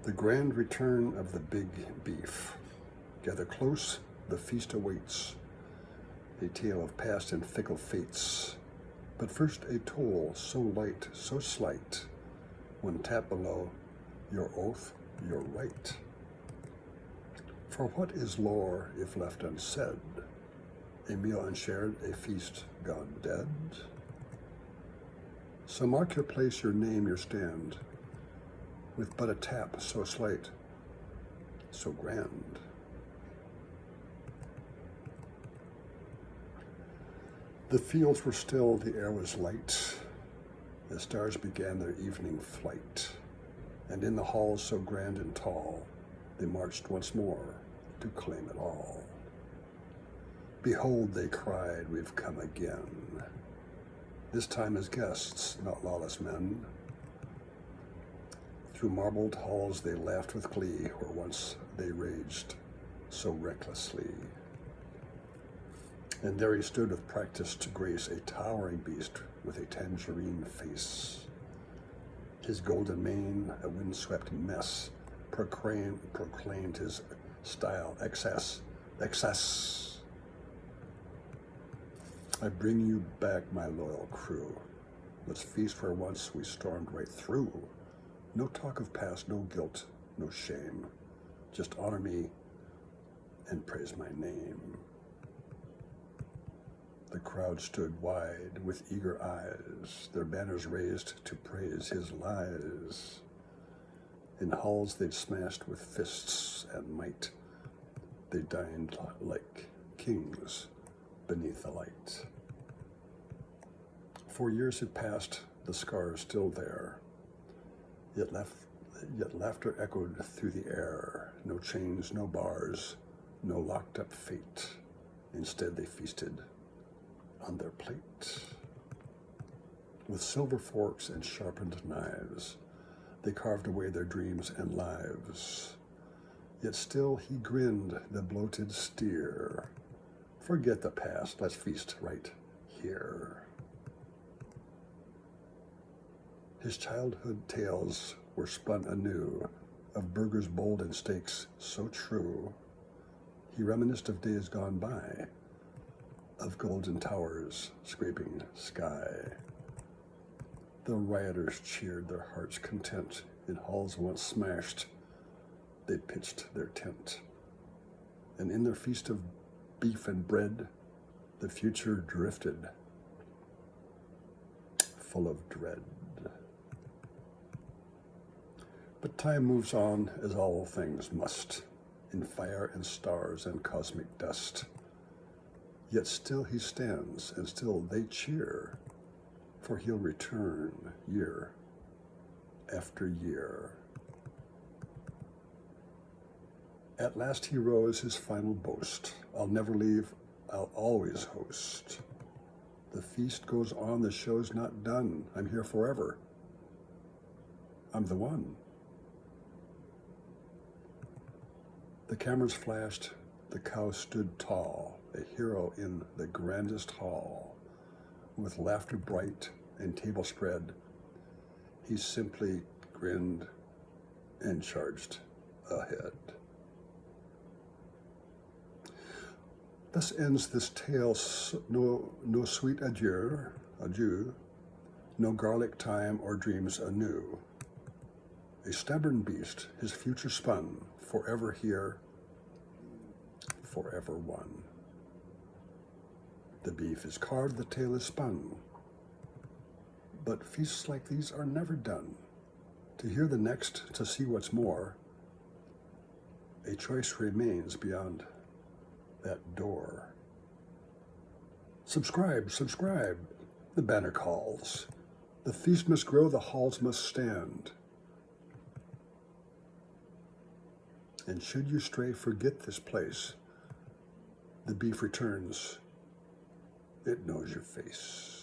The grand return of the big beef. Gather close, the feast awaits. A tale of past and fickle fates. But first a toll so light, so slight. One tap below, your oath, your right. For what is lore if left unsaid? A meal unshared, a feast gone dead? So mark your place, your name, your stand, with but a tap so slight, so grand. The fields were still, the air was light, the stars began their evening flight, and in the halls so grand and tall, they marched once more to claim it all. Behold, they cried, we've come again, this time as guests, not lawless men. Through marbled halls they laughed with glee, where once they raged so recklessly. And there he stood with practiced grace, a towering beast with a tangerine face. His golden mane, a windswept mess, proclaimed his style excess. I bring you back, my loyal crew. Let's feast where once we stormed right through. No talk of past, no guilt, no shame. Just honor me and praise my name. The crowd stood wide with eager eyes, their banners raised to praise his lies. In halls they'd smashed with fists and might. They dined like kings beneath the light. 4 years had passed, the scars still there. Yet laughter echoed through the air. No chains, no bars, no locked up fate. Instead they feasted on their plate. With silver forks and sharpened knives, they carved away their dreams and lives. Yet still he grinned, the bloated steer. Forget the past, let's feast right here. His childhood tales were spun anew, of burgers bold and steaks so true. He reminisced of days gone by, of golden towers scraping sky. The rioters cheered, their hearts content. In halls once smashed, they pitched their tent. And in their feast of beef and bread, the future drifted, full of dread. But time moves on, as all things must, in fire and stars and cosmic dust. Yet still he stands, and still they cheer, for he'll return year after year. At last he rose, his final boast. I'll never leave, I'll always host. The feast goes on, the show's not done. I'm here forever. I'm the one. The cameras flashed, the cow stood tall, a hero in the grandest hall. With laughter bright and table spread, he simply grinned and charged ahead. Thus ends this tale, no sweet adieu, no garlic time or dreams anew. A stubborn beast, his future spun, forever here, forever one. The beef is carved, the tale is spun. But feasts like these are never done. To hear the next, to see what's more, a choice remains beyond that door. Subscribe, the banner calls. The feast must grow, the halls must stand. And should you stray, forget this place. The beef returns, it knows your face.